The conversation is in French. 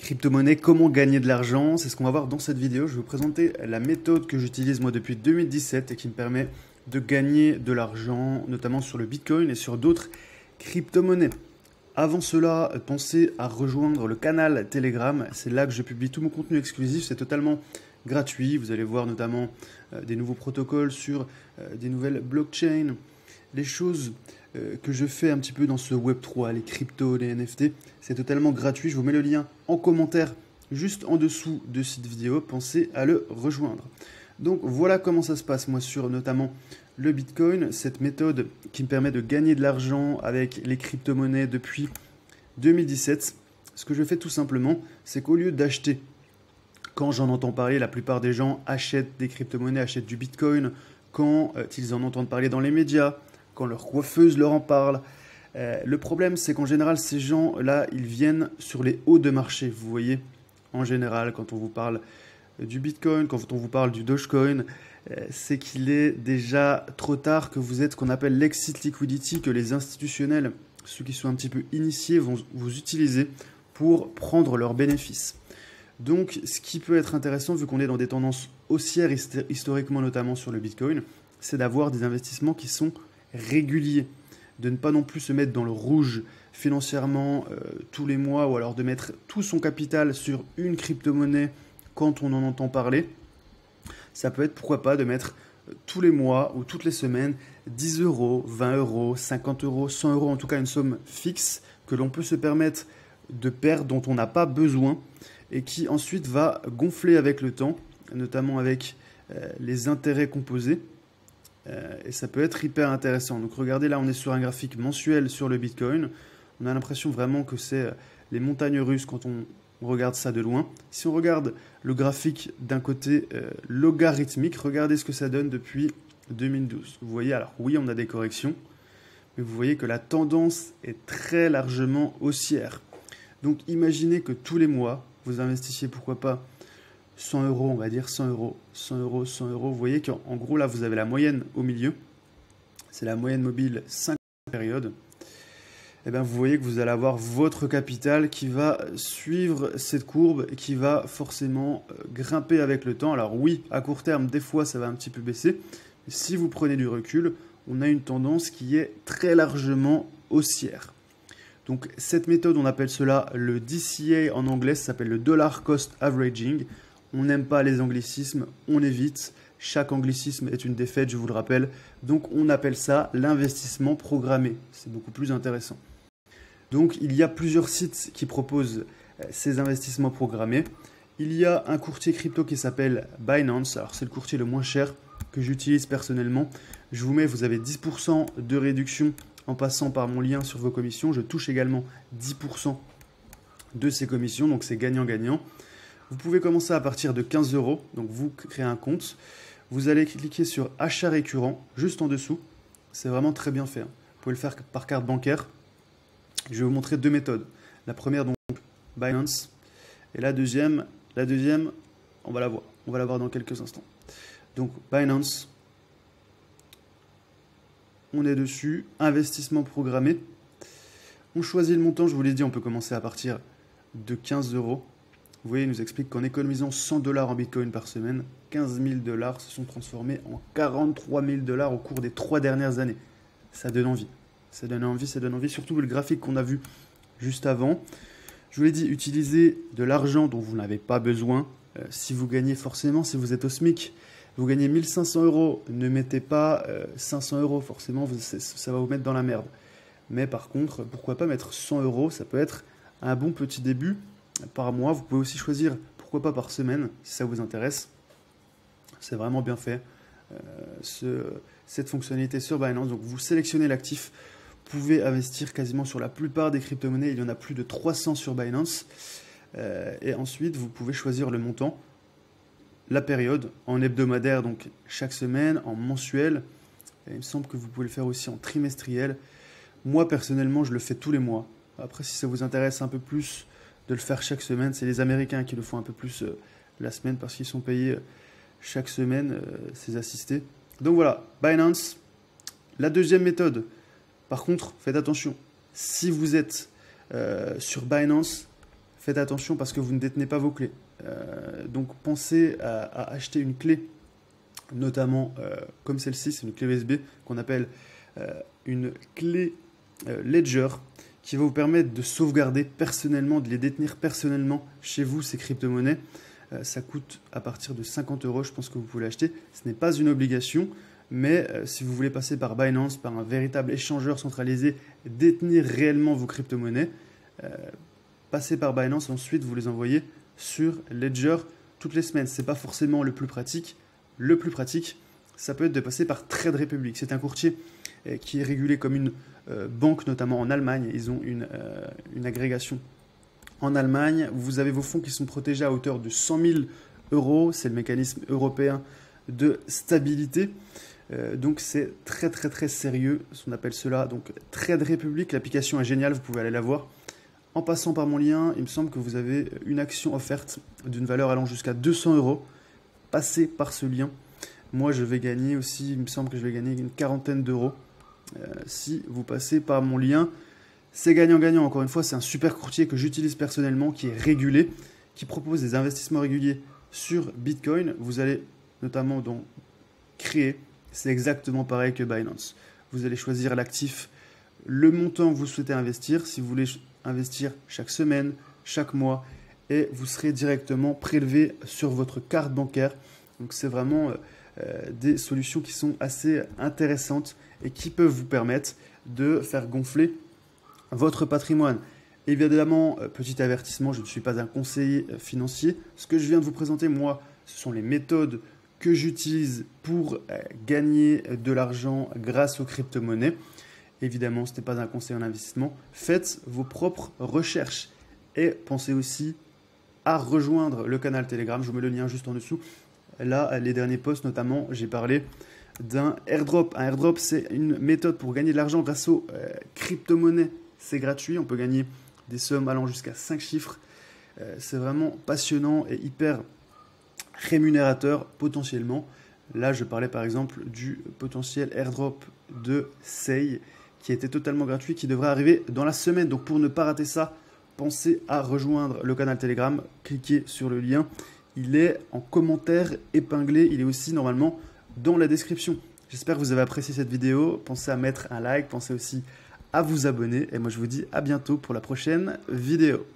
Crypto-monnaie, comment gagner de l'argent? C'est ce qu'on va voir dans cette vidéo. Je vais vous présenter la méthode que j'utilise moi depuis 2017 et qui me permet de gagner de l'argent, notamment sur le Bitcoin et sur d'autres crypto-monnaies. Avant cela, pensez à rejoindre le canal Telegram. C'est là que je publie tout mon contenu exclusif. C'est totalement gratuit. Vous allez voir notamment des nouveaux protocoles sur des nouvelles blockchains, les choses que je fais un petit peu dans ce Web3, les cryptos, les NFT. C'est totalement gratuit. Je vous mets le lien en commentaire juste en dessous de cette vidéo. Pensez à le rejoindre. Donc voilà comment ça se passe moi sur notamment le Bitcoin, cette méthode qui me permet de gagner de l'argent avec les crypto-monnaies depuis 2017. Ce que je fais tout simplement, c'est qu'au lieu d'acheter, quand j'en entends parler, la plupart des gens achètent des crypto-monnaies, achètent du Bitcoin, quand ils en entendent parler dans les médias, quand leur coiffeuse leur en parle. Le problème, c'est qu'en général, ces gens-là, ils viennent sur les hauts de marché. Vous voyez, en général, quand on vous parle du Bitcoin, quand on vous parle du Dogecoin, c'est qu'il est déjà trop tard, que vous êtes ce qu'on appelle l'exit liquidity, que les institutionnels, ceux qui sont un petit peu initiés, vont vous utiliser pour prendre leurs bénéfices. Donc, ce qui peut être intéressant, vu qu'on est dans des tendances haussières historiquement, notamment sur le Bitcoin, c'est d'avoir des investissements qui sont réguliers, de ne pas non plus se mettre dans le rouge financièrement tous les mois, ou alors de mettre tout son capital sur une crypto-monnaie quand on en entend parler. Ça peut être, pourquoi pas, de mettre tous les mois ou toutes les semaines 10 euros, 20 euros, 50 euros, 100 euros, en tout cas une somme fixe que l'on peut se permettre de perdre, dont on n'a pas besoin et qui ensuite va gonfler avec le temps, notamment avec les intérêts composés. Et ça peut être hyper intéressant. Donc regardez, là on est sur un graphique mensuel sur le Bitcoin. On a l'impression vraiment que c'est les montagnes russes quand on regarde ça de loin. Si on regarde le graphique d'un côté logarithmique, regardez ce que ça donne depuis 2012. Vous voyez, alors oui, on a des corrections, mais vous voyez que la tendance est très largement haussière. Donc imaginez que tous les mois, vous investissiez, pourquoi pas, 100 euros, on va dire 100 euros, 100 euros, 100 euros. Vous voyez qu'en gros, là, vous avez la moyenne au milieu. C'est la moyenne mobile 5 périodes. Et bien, vous voyez que vous allez avoir votre capital qui va suivre cette courbe et qui va forcément grimper avec le temps. Alors oui, à court terme, des fois, ça va un petit peu baisser. Mais si vous prenez du recul, on a une tendance qui est très largement haussière. Donc cette méthode, on appelle cela le DCA en anglais, ça s'appelle le Dollar Cost Averaging. On n'aime pas les anglicismes, on évite. Chaque anglicisme est une défaite, je vous le rappelle. Donc on appelle ça l'investissement programmé. C'est beaucoup plus intéressant. Donc il y a plusieurs sites qui proposent ces investissements programmés. Il y a un courtier crypto qui s'appelle Binance. Alors c'est le courtier le moins cher que j'utilise personnellement. Je vous mets, vous avez 10% de réduction en passant par mon lien sur vos commissions. Je touche également 10% de ces commissions, donc c'est gagnant-gagnant. Vous pouvez commencer à partir de 15 euros, donc vous créez un compte. Vous allez cliquer sur achat récurrent, juste en dessous. C'est vraiment très bien fait. Vous pouvez le faire par carte bancaire. Je vais vous montrer deux méthodes. La première, donc, Binance. Et la deuxième, on va la voir. On va la voir dans quelques instants. Donc, Binance. On est dessus. Investissement programmé. On choisit le montant. Je vous l'ai dit, on peut commencer à partir de 15 euros. Vous voyez, il nous explique qu'en économisant 100 $ en Bitcoin par semaine, 15 000 $ se sont transformés en 43 000 $ au cours des 3 dernières années. Ça donne envie. Ça donne envie, ça donne envie. Surtout le graphique qu'on a vu juste avant. Je vous l'ai dit, utilisez de l'argent dont vous n'avez pas besoin. Si vous gagnez forcément, si vous êtes au SMIC, vous gagnez 1500 €, ne mettez pas 500 €. Forcément, ça va vous mettre dans la merde. Mais par contre, pourquoi pas mettre 100 €? Ça peut être un bon petit début par mois. Vous pouvez aussi choisir, pourquoi pas par semaine, si ça vous intéresse. C'est vraiment bien fait, cette fonctionnalité sur Binance. Donc vous sélectionnez l'actif, vous pouvez investir quasiment sur la plupart des crypto-monnaies. Il y en a plus de 300 sur Binance. Et ensuite, vous pouvez choisir le montant, la période, en hebdomadaire, donc chaque semaine, en mensuel. Et il me semble que vous pouvez le faire aussi en trimestriel. Moi, personnellement, je le fais tous les mois. Après, si ça vous intéresse un peu plus de le faire chaque semaine, c'est les Américains qui le font un peu plus la semaine parce qu'ils sont payés chaque semaine, ces assistés. Donc voilà, Binance. La deuxième méthode, par contre, faites attention. Si vous êtes sur Binance, faites attention parce que vous ne détenez pas vos clés. Donc pensez à acheter une clé, notamment comme celle-ci, c'est une clé USB qu'on appelle une clé Ledger, qui va vous permettre de sauvegarder personnellement, de les détenir personnellement chez vous, ces crypto-monnaies. Ça coûte à partir de 50 €, je pense que vous pouvez l'acheter. Ce n'est pas une obligation, mais si vous voulez passer par Binance, par un véritable échangeur centralisé, détenir réellement vos crypto-monnaies, passez par Binance, ensuite vous les envoyez sur Ledger toutes les semaines. Ce n'est pas forcément le plus pratique. Le plus pratique, ça peut être de passer par Trade Republic. C'est un courtier qui est régulé comme une banque, notamment en Allemagne. Ils ont une agrégation en Allemagne. Vous avez vos fonds qui sont protégés à hauteur de 100 000 €. C'est le mécanisme européen de stabilité. Donc c'est très très très sérieux. On appelle cela donc Trade Republic. L'application est géniale, vous pouvez aller la voir. En passant par mon lien, il me semble que vous avez une action offerte d'une valeur allant jusqu'à 200 €. Passez par ce lien. Moi, je vais gagner aussi, il me semble que je vais gagner une quarantaine d'euros si vous passez par mon lien. C'est gagnant-gagnant. Encore une fois, c'est un super courtier que j'utilise personnellement, qui est régulé, qui propose des investissements réguliers sur Bitcoin. Vous allez notamment donc créer, c'est exactement pareil que Binance. Vous allez choisir l'actif, le montant que vous souhaitez investir, si vous voulez investir chaque semaine, chaque mois, et vous serez directement prélevé sur votre carte bancaire. Donc c'est vraiment des solutions qui sont assez intéressantes et qui peuvent vous permettre de faire gonfler votre patrimoine. Évidemment, petit avertissement, je ne suis pas un conseiller financier. Ce que je viens de vous présenter, moi, ce sont les méthodes que j'utilise pour gagner de l'argent grâce aux crypto-monnaies. Évidemment, ce n'est pas un conseil en investissement. Faites vos propres recherches et pensez aussi à rejoindre le canal Telegram. Je vous mets le lien juste en dessous. Là, les derniers posts, notamment, j'ai parlé d'un airdrop. Un airdrop, c'est une méthode pour gagner de l'argent grâce aux crypto-monnaies. C'est gratuit, on peut gagner des sommes allant jusqu'à 5 chiffres. C'est vraiment passionnant et hyper rémunérateur potentiellement. Là, je parlais par exemple du potentiel airdrop de Sei qui était totalement gratuit, qui devrait arriver dans la semaine. Donc pour ne pas rater ça, pensez à rejoindre le canal Telegram. Cliquez sur le lien. Il est en commentaire épinglé. Il est aussi normalement dans la description. J'espère que vous avez apprécié cette vidéo. Pensez à mettre un like. Pensez aussi à vous abonner. Et moi, je vous dis à bientôt pour la prochaine vidéo.